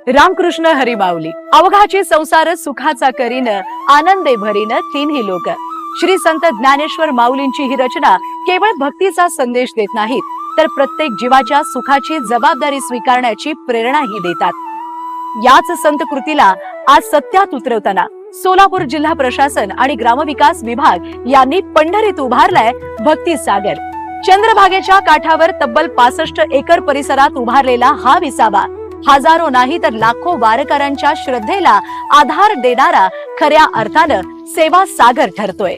रामकृष्ण हरी माऊली अवघाची संसार सुखाचा करीन आनंदे भरीन तीनही लोक। श्री संत ज्ञानेश्वर माऊलींची ही रचना केवळ भक्तीचा संदेश देत नाहीत, तर प्रत्येक जीवाच्या सुखाची जबाबदारी स्वीकारण्याची प्रेरणाही देतात। याच संत कृतीला आज सत्यात उतरवताना सोलापूर जिल्हा प्रशासन आणि ग्रामविकास विभाग यांनी पंढरीत उभारलाय भक्ती सागर। चंद्रभागेच्या काठावर तब्बल 65 एकर परिसरात उभारलेला हा विसावा हजारो नाही तर लाखो वारकऱ्यांच्या श्रद्धेला आधार देणारा खऱ्या अर्थानं सेवा सागर ठरतोय।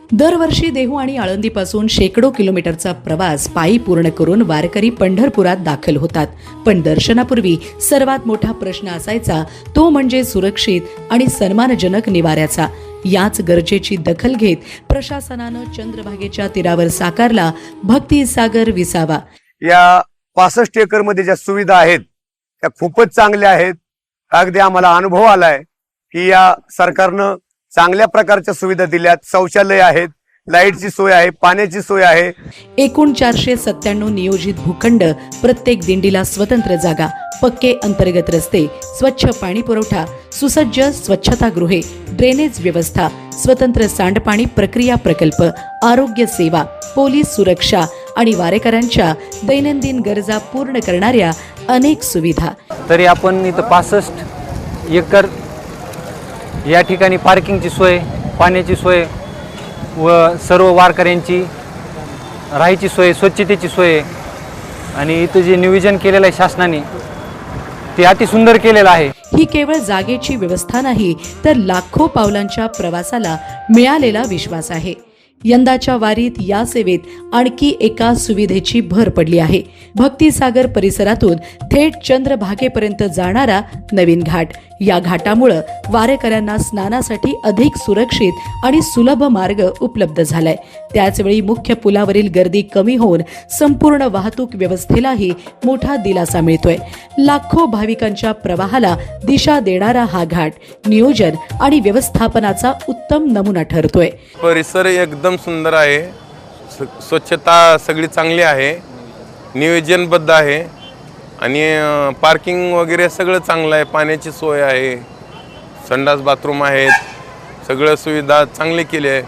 दरवर्षी देहू आणि आळंदीपासून शेकडो किलोमीटरचा प्रवास पायी पूर्ण करून वारकरी पंढरपुरात दाखल होतात। पण दर्शनापूर्वी सर्वात मोठा प्रश्न असायचा तो म्हणजे सुरक्षित आणि सन्मानजनक निवाऱ्याचा। याच गरजेची दखल घेत प्रशासनानं चंद्रभागेच्या तीरावर साकारला भक्ती सागर विसावा। या 65 एकर मध्ये ज्या सुविधा आहेत त्या खूपच चांगल्या आहेत। अगदी आम्हाला अनुभव आलाय की या सरकारनं चांगल्या प्रकारच्या सुविधा दिल्यात। शौचालय आहेत, लाईटची सोय आहे, पाण्याची सोय आहे। एकूण 497 नियोजित भूखंड, प्रत्येक दिंडीला स्वतंत्र जागा, पक्के अंतर्गत रस्ते, स्वच्छ पाणी पुरवठा, सुसज्ज स्वच्छतागृहे, ड्रेनेज व्यवस्था, स्वतंत्र सांडपाणी प्रक्रिया प्रकल्प, आरोग्य सेवा, पोलीस सुरक्षा आणि वारेकऱ्यांच्या दैनंदिन गरजा पूर्ण करणाऱ्या अनेक सुविधा। तरी आपण इथं 65 एकर या ठिकाणी पार्किंगची सोय, पाण्याची सोय व सर्व वारकऱ्यांची राहायची सोय, स्वच्छतेची सोय आणि इथं जे नियोजन केलेलं आहे शासनाने ते अति सुंदर केलेलं आहे। ही केवळ जागेची व्यवस्था नाही तर लाखो पावलांच्या प्रवासाला मिळालेला विश्वास आहे। यंदाच्या वारीत या सेवेत आणखी एका सुविधेची भर पडली आहे। भक्ती सागर परिसरातून थेट चंद्रभागेपर्यंत जाणारा नवीन घाट। या घाटामुळे वारेकऱ्यांना स्नानासाठी अधिक सुरक्षित आणि सुलभ मार्ग उपलब्ध झालाय। त्याचवेळी मुख्य पुलावरील गर्दी कमी होऊन संपूर्ण वाहतूक व्यवस्थेलाही मोठा दिलासा मिळतोय। लाखो भाविकांच्या प्रवाहाला दिशा देणारा हा घाट नियोजन आणि व्यवस्थापनाचा उत्तम नमुना ठरतोय। परिसर एकदम सुंदर आहे, स्वच्छता सगळी चांगली आहे, नियोजनबद्ध आहे आणि पार्किंग वगैरे सगळं चांगलं आहे, पाण्याची सोय आहे, संडास बाथरूम आहेत, सगळं सुविधा चांगली केली आहे।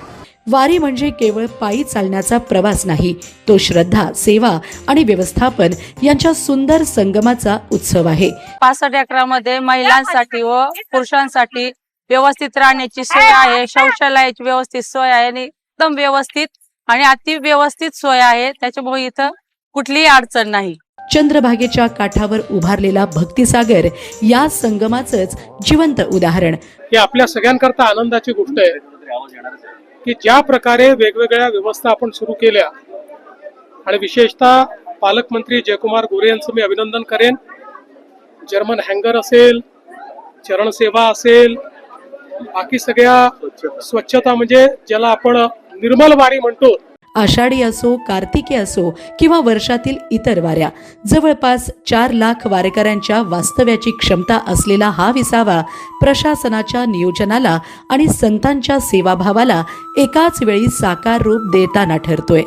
वारी म्हणजे केवळ पायी चालण्याचा प्रवास नाही, तो श्रद्धा, सेवा आणि व्यवस्थापन यांच्या सुंदर संगमाचा उत्सव आहे। 65 एकरामध्ये महिलांसाठी व पुरुषांसाठी व्यवस्थित राहण्याची सोय आहे, शौचालयाची व्यवस्थित सोय आहे आणि एकदम व्यवस्थित आणि अति व्यवस्थित सोय आहे। त्याच्यामुळे इथं कुठलीही अडचण नाही। चंद्रभागेच्या काठावर उभारलेला भक्तिसागर या संगमाचंच जिवंत उदाहरण। ही आपल्या सगळ्यांकरता आनंदाची गोष्ट आहे की ज्या प्रकारे वेगवेगळ्या व्यवस्था आपण सुरू केल्या आणि विशेषतः पालकमंत्री जयकुमार गोरे यांचं मी अभिनंदन करेन। जर्मन हँगर असेल, चरणसेवा असेल, बाकी सगळ्या स्वच्छता म्हणजे ज्याला आपण निर्मल वारी म्हणतो। आषाढी असो, कार्तिकी असो किंवा वर्षातील इतर वाऱ्या, जवळपास 4 लाख वारकऱ्यांच्या वास्तव्याची क्षमता असलेला हा विसावा प्रशासनाच्या नियोजनाला आणि संतांच्या सेवाभावाला एकाच वेळी साकार रूप देताना ठरतोय।